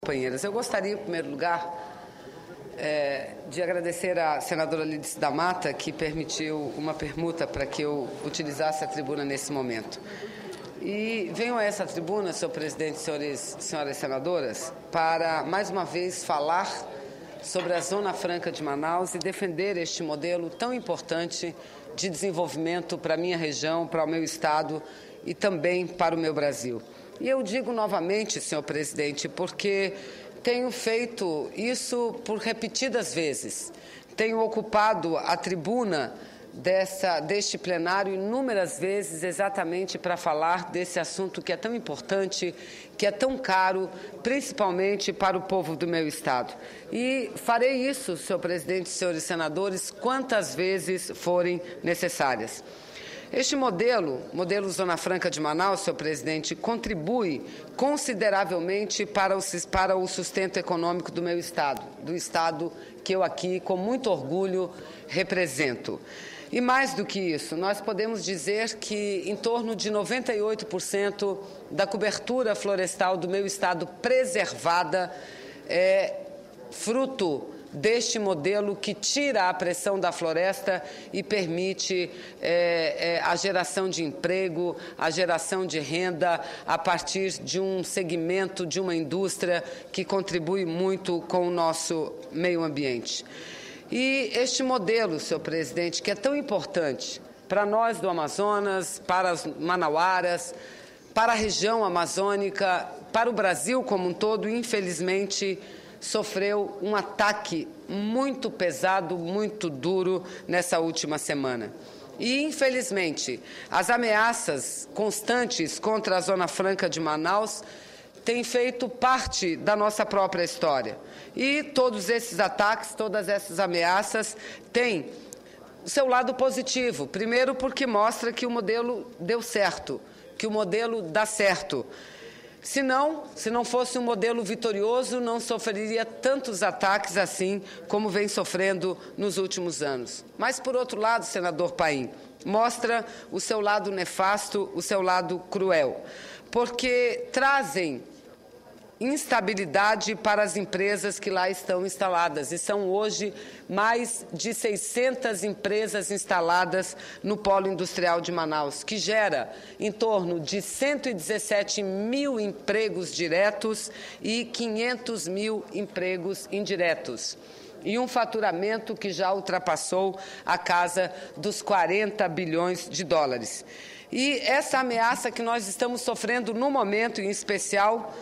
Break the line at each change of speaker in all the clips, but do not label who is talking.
Companheiras, eu gostaria, em primeiro lugar, de agradecer à senadora Lídice da Mata, que permitiu uma permuta para que eu utilizasse a tribuna nesse momento. E venho a essa tribuna, senhor presidente, senhoras senadoras, para, mais uma vez, falar sobre a Zona Franca de Manaus e defender este modelo tão importante de desenvolvimento para a minha região, para o meu estado e também para o meu Brasil. E eu digo novamente, senhor presidente, porque tenho feito isso por repetidas vezes. Tenho ocupado a tribuna deste plenário inúmeras vezes exatamente para falar desse assunto que é tão importante, que é tão caro, principalmente para o povo do meu estado. E farei isso, senhor presidente, senhores senadores, quantas vezes forem necessárias. Este modelo Zona Franca de Manaus, senhor presidente, contribui consideravelmente para o sustento econômico do meu estado, do estado que eu aqui, com muito orgulho, represento. E mais do que isso, nós podemos dizer que em torno de 98% da cobertura florestal do meu estado preservada é fruto deste modelo que tira a pressão da floresta e permite a geração de emprego, a geração de renda a partir de um segmento, de uma indústria que contribui muito com o nosso meio ambiente. E este modelo, senhor presidente, que é tão importante para nós do Amazonas, para as manauaras, para a região amazônica, para o Brasil como um todo, infelizmente, sofreu um ataque muito pesado, muito duro nessa última semana. E, infelizmente, as ameaças constantes contra a Zona Franca de Manaus têm feito parte da nossa própria história. E todos esses ataques, todas essas ameaças têm o seu lado positivo. Primeiro, porque mostra que o modelo deu certo, que o modelo dá certo. Se não fosse um modelo vitorioso, não sofreria tantos ataques assim como vem sofrendo nos últimos anos. Mas, por outro lado, senador Paim, mostra o seu lado nefasto, o seu lado cruel, porque trazem instabilidade para as empresas que lá estão instaladas. E são hoje mais de 600 empresas instaladas no polo industrial de Manaus, que gera em torno de 117 mil empregos diretos e 500 mil empregos indiretos. E um faturamento que já ultrapassou a casa dos 40 bilhões de dólares. E essa ameaça que nós estamos sofrendo no momento, em especial,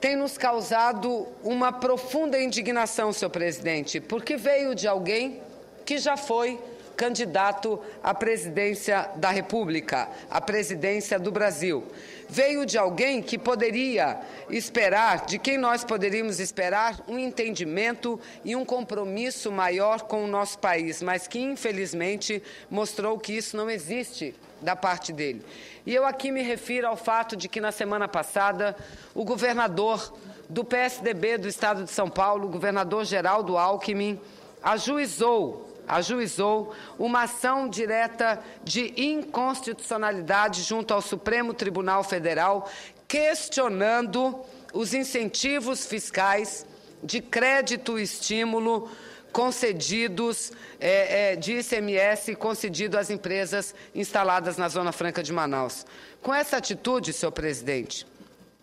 tem nos causado uma profunda indignação, senhor presidente, porque veio de alguém que já foi candidato à presidência da República, à presidência do Brasil. Veio de alguém que poderia esperar, de quem nós poderíamos esperar, um entendimento e um compromisso maior com o nosso país, mas que, infelizmente, mostrou que isso não existe da parte dele. E eu aqui me refiro ao fato de que, na semana passada, o governador do PSDB do Estado de São Paulo, o governador Geraldo Alckmin, ajuizou uma ação direta de inconstitucionalidade junto ao Supremo Tribunal Federal, questionando os incentivos fiscais de crédito e estímulo concedidos, de ICMS concedido às empresas instaladas na Zona Franca de Manaus. Com essa atitude, senhor presidente,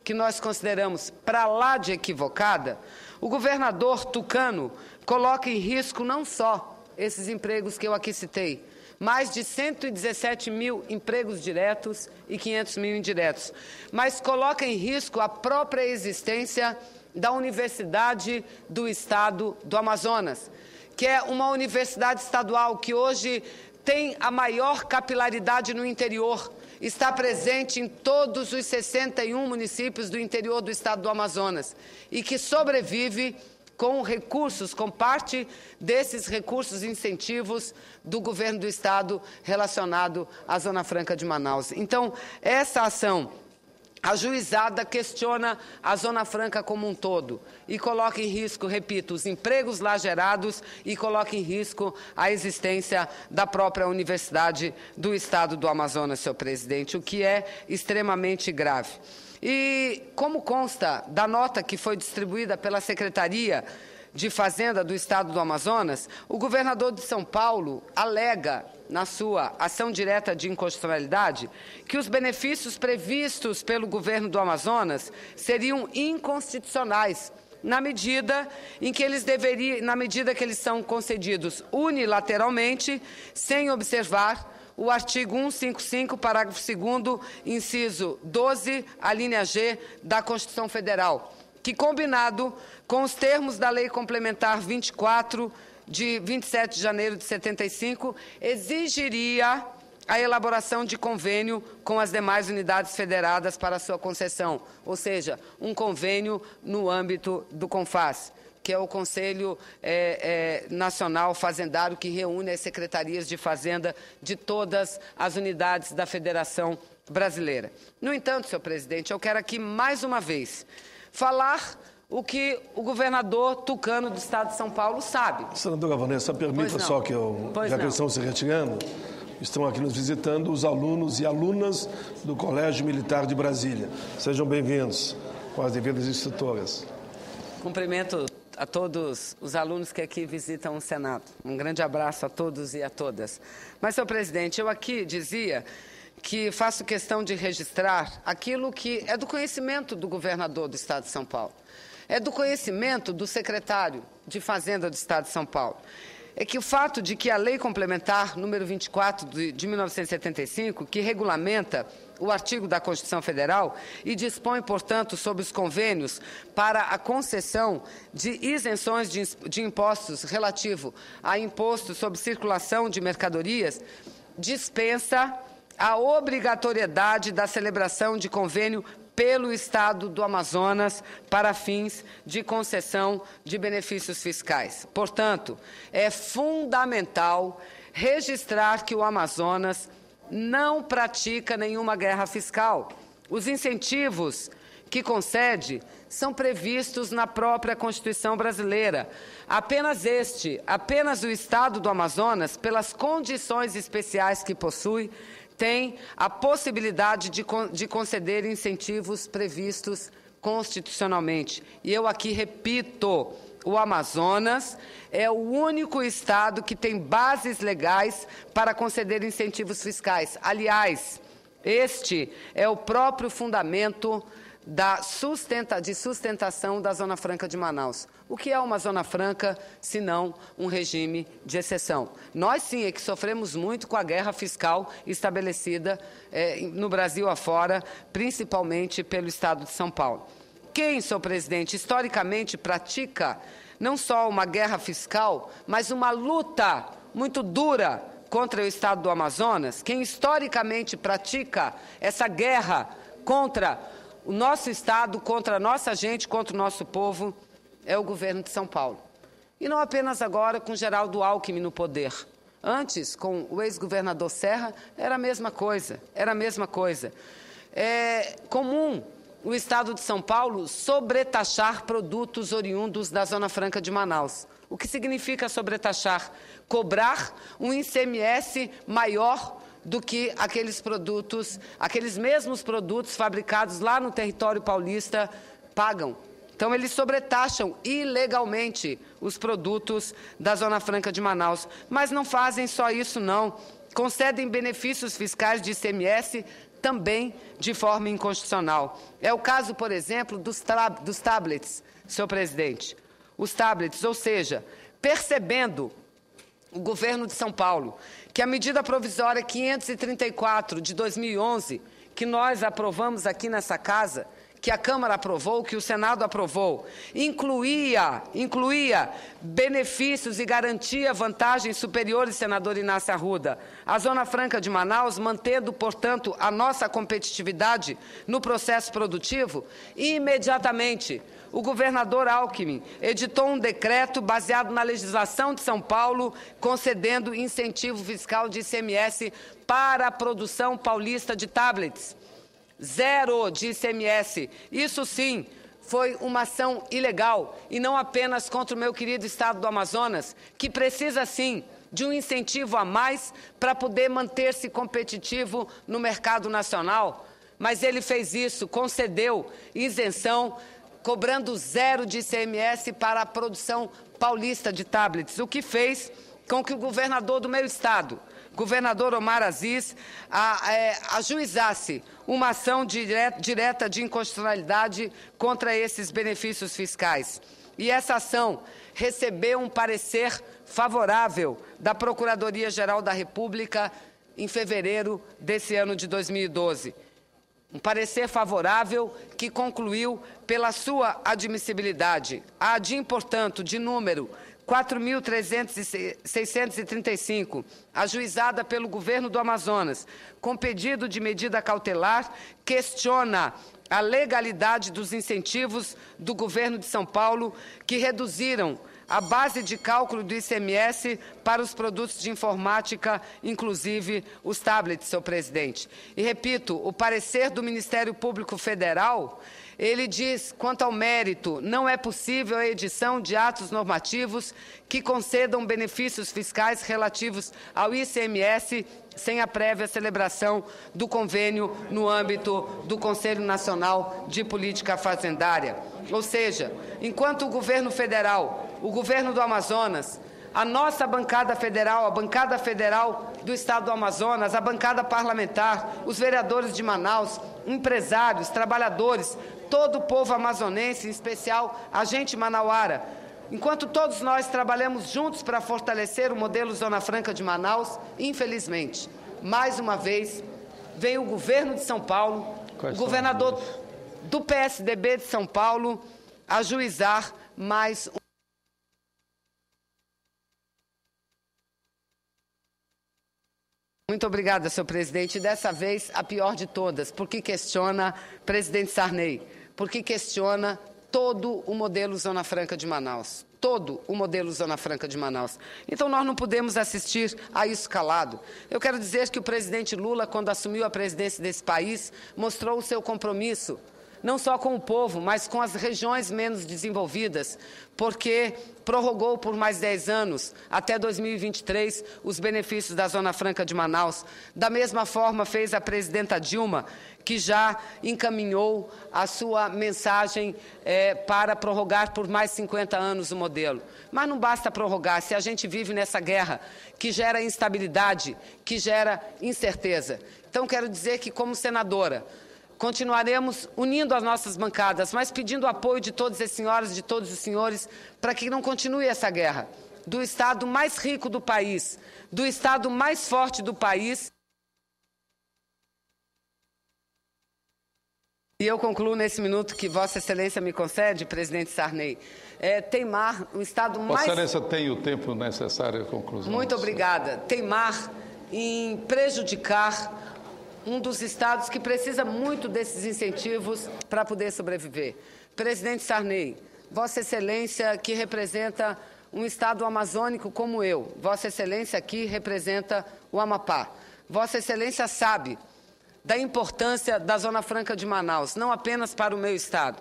que nós consideramos para lá de equivocada, o governador tucano coloca em risco não só esses empregos que eu aqui citei, mais de 117 mil empregos diretos e 500 mil indiretos, mas coloca em risco a própria existência da Universidade do Estado do Amazonas, que é uma universidade estadual que hoje tem a maior capilaridade no interior, está presente em todos os 61 municípios do interior do Estado do Amazonas e que sobrevive com recursos, com parte desses recursos incentivos do governo do Estado relacionado à Zona Franca de Manaus. Então, essa ação ajuizada questiona a Zona Franca como um todo e coloca em risco, repito, os empregos lá gerados e coloca em risco a existência da própria Universidade do Estado do Amazonas, senhor presidente, o que é extremamente grave. E, como consta da nota que foi distribuída pela Secretaria de Fazenda do Estado do Amazonas, o governador de São Paulo alega, na sua ação direta de inconstitucionalidade, que os benefícios previstos pelo governo do Amazonas seriam inconstitucionais, na medida que eles são concedidos unilateralmente, sem observar o artigo 155, parágrafo 2º, inciso 12, a linha G da Constituição Federal, que, combinado com os termos da Lei Complementar 24, de 27 de janeiro de 75, exigiria a elaboração de convênio com as demais unidades federadas para sua concessão, ou seja, um convênio no âmbito do CONFAS, que é o Conselho Nacional Fazendário, que reúne as secretarias de Fazenda de todas as unidades da Federação Brasileira. No entanto, senhor presidente, eu quero aqui, mais uma vez, falar o que o governador tucano do Estado de São Paulo sabe.
Senadora Vanessa, permita só que já que eles estão se retirando, estão aqui nos visitando os alunos e alunas do Colégio Militar de Brasília. Sejam bem-vindos com as devidas instrutoras.
Cumprimento a todos os alunos que aqui visitam o Senado. Um grande abraço a todos e a todas. Mas, senhor presidente, eu aqui dizia que faço questão de registrar aquilo que é do conhecimento do governador do Estado de São Paulo. É do conhecimento do secretário de Fazenda do Estado de São Paulo. É que o fato de que a Lei Complementar número 24 de 1975, que regulamenta o artigo da Constituição Federal e dispõe, portanto, sobre os convênios para a concessão de isenções de impostos relativo a imposto sobre circulação de mercadorias, dispensa a obrigatoriedade da celebração de convênio pelo Estado do Amazonas para fins de concessão de benefícios fiscais. Portanto, é fundamental registrar que o Amazonas não pratica nenhuma guerra fiscal. Os incentivos que concede são previstos na própria Constituição brasileira. Apenas o Estado do Amazonas, pelas condições especiais que possui, tem a possibilidade de conceder incentivos previstos constitucionalmente. E eu aqui repito, o Amazonas é o único estado que tem bases legais para conceder incentivos fiscais. Aliás, este é o próprio fundamento de sustentação da Zona Franca de Manaus. O que é uma Zona Franca, se não um regime de exceção? Nós, sim, é que sofremos muito com a guerra fiscal estabelecida no Brasil afora, principalmente pelo Estado de São Paulo. Quem, senhor presidente, historicamente pratica não só uma guerra fiscal, mas uma luta muito dura contra o Estado do Amazonas, quem historicamente pratica essa guerra contra o nosso Estado, contra a nossa gente, contra o nosso povo, é o governo de São Paulo. E não apenas agora com Geraldo Alckmin no poder. Antes, com o ex-governador Serra, era a mesma coisa, É comum o Estado de São Paulo sobretaxar produtos oriundos da Zona Franca de Manaus. O que significa sobretaxar? Cobrar um ICMS maior do que aqueles mesmos produtos fabricados lá no território paulista pagam. Então, eles sobretaxam ilegalmente os produtos da Zona Franca de Manaus. Mas não fazem só isso, não. Concedem benefícios fiscais de ICMS também de forma inconstitucional. É o caso, por exemplo, dos tablets, senhor presidente. Os tablets, ou seja, percebendo o governo de São Paulo que a medida provisória 534 de 2011, que nós aprovamos aqui nessa casa, que a Câmara aprovou, que o Senado aprovou, incluía benefícios e garantia vantagens superiores, senador Inácio Arruda, à Zona Franca de Manaus, mantendo, portanto, a nossa competitividade no processo produtivo, imediatamente o governador Alckmin editou um decreto baseado na legislação de São Paulo, concedendo incentivo fiscal de ICMS para a produção paulista de tablets. 0 de ICMS. Isso sim foi uma ação ilegal e não apenas contra o meu querido Estado do Amazonas, que precisa sim de um incentivo a mais para poder manter-se competitivo no mercado nacional. mas ele fez isso, concedeu isenção, cobrando 0 de ICMS para a produção paulista de tablets, o que fez com que o governador do meu estado, governador Omar Aziz, ajuizasse uma ação direta de inconstitucionalidade contra esses benefícios fiscais. E essa ação recebeu um parecer favorável da Procuradoria-Geral da República em fevereiro desse ano de 2012. Um parecer favorável que concluiu pela sua admissibilidade. A ADIM, portanto, de número 4.635, ajuizada pelo governo do Amazonas, com pedido de medida cautelar, questiona a legalidade dos incentivos do governo de São Paulo, que reduziram a base de cálculo do ICMS para os produtos de informática, inclusive os tablets, senhor presidente. E, repito, o parecer do Ministério Público Federal, ele diz, quanto ao mérito, não é possível a edição de atos normativos que concedam benefícios fiscais relativos ao ICMS sem a prévia celebração do convênio no âmbito do Conselho Nacional de Política Fazendária. Ou seja, enquanto o governo federal, o governo do Amazonas, a nossa bancada federal, a bancada federal do Estado do Amazonas, a bancada parlamentar, os vereadores de Manaus, empresários, trabalhadores, todo o povo amazonense, em especial a gente manauara, enquanto todos nós trabalhamos juntos para fortalecer o modelo Zona Franca de Manaus, infelizmente, mais uma vez, vem o governo de São Paulo, o governador do PSDB de São Paulo, ajuizar mais um. Muito obrigada, senhor presidente. Dessa vez, a pior de todas, porque questiona presidente Sarney, porque questiona todo o modelo Zona Franca de Manaus. Todo o modelo Zona Franca de Manaus. Então, nós não podemos assistir a isso calado. Eu quero dizer que o presidente Lula, quando assumiu a presidência desse país, mostrou o seu compromisso, não só com o povo, mas com as regiões menos desenvolvidas, porque prorrogou por mais 10 anos, até 2023, os benefícios da Zona Franca de Manaus. Da mesma forma, fez a presidenta Dilma, que já encaminhou a sua mensagem para prorrogar por mais 50 anos o modelo. Mas não basta prorrogar, se a gente vive nessa guerra que gera instabilidade, que gera incerteza. Então, quero dizer que, como senadora, continuaremos unindo as nossas bancadas, mas pedindo o apoio de todas as senhoras e de todos os senhores para que não continue essa guerra. Do estado mais rico do país, do estado mais forte do país. E eu concluo nesse minuto que Vossa Excelência me concede, presidente Sarney, teimar o estado mais...
Vossa Excelência tem o tempo necessário à conclusão.
Muito obrigada. Teimar em prejudicar um dos estados que precisa muito desses incentivos para poder sobreviver. Presidente Sarney, Vossa Excelência que representa um estado amazônico como eu, Vossa Excelência aqui representa o Amapá. Vossa Excelência sabe da importância da Zona Franca de Manaus, não apenas para o meu estado,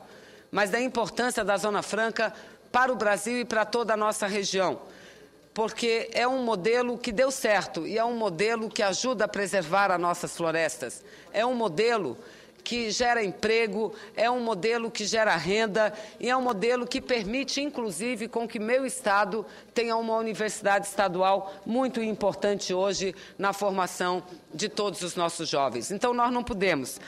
mas da importância da Zona Franca para o Brasil e para toda a nossa região, porque é um modelo que deu certo e é um modelo que ajuda a preservar as nossas florestas. É um modelo que gera emprego, é um modelo que gera renda e é um modelo que permite, inclusive, com que meu estado tenha uma universidade estadual muito importante hoje na formação de todos os nossos jovens. Então, nós não podemos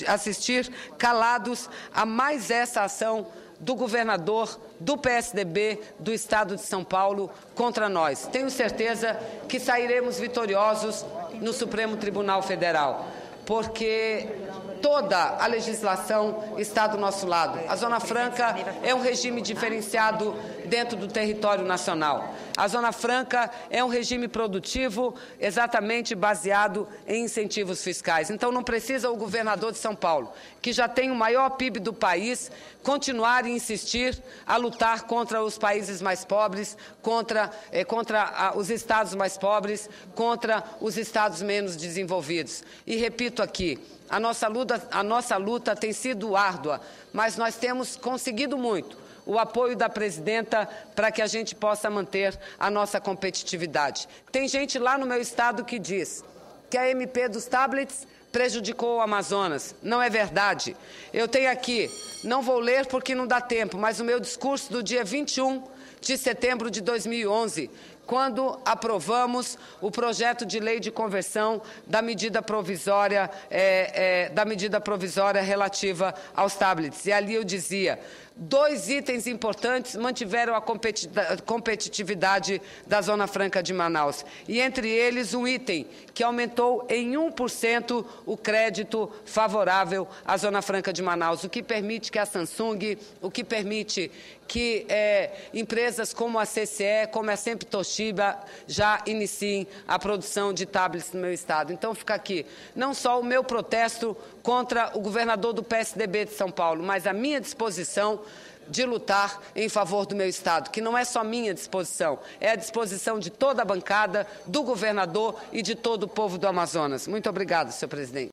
assistir calados a mais essa ação do governador do PSDB do Estado de São Paulo contra nós. Tenho certeza que sairemos vitoriosos no Supremo Tribunal Federal, porque toda a legislação está do nosso lado. A Zona Franca é um regime diferenciado dentro do território nacional. A Zona Franca é um regime produtivo exatamente baseado em incentivos fiscais. Então, não precisa o governador de São Paulo, que já tem o maior PIB do país, continuar e insistir a lutar contra os países mais pobres, contra os estados mais pobres, contra os estados menos desenvolvidos. E repito aqui, a nossa luta tem sido árdua, mas nós temos conseguido muito o apoio da presidenta para que a gente possa manter a nossa competitividade. Tem gente lá no meu estado que diz que a MP dos tablets prejudicou o Amazonas. Não é verdade. Eu tenho aqui, não vou ler porque não dá tempo, mas o meu discurso do dia 21 de setembro de 2011, quando aprovamos o projeto de lei de conversão da medida provisória, relativa aos tablets. E ali eu dizia, 2 itens importantes mantiveram a competitividade da Zona Franca de Manaus. E entre eles um item que aumentou em 1% o crédito favorável à Zona Franca de Manaus, o que permite que a Samsung, o que permite que empresas como a CCE, como a Sempre Toshiba, já iniciem a produção de tablets no meu estado. Então fica aqui não só o meu protesto contra o governador do PSDB de São Paulo, mas a minha disposição de lutar em favor do meu estado, que não é só minha disposição, é a disposição de toda a bancada, do governador e de todo o povo do Amazonas. Muito obrigado, senhor presidente.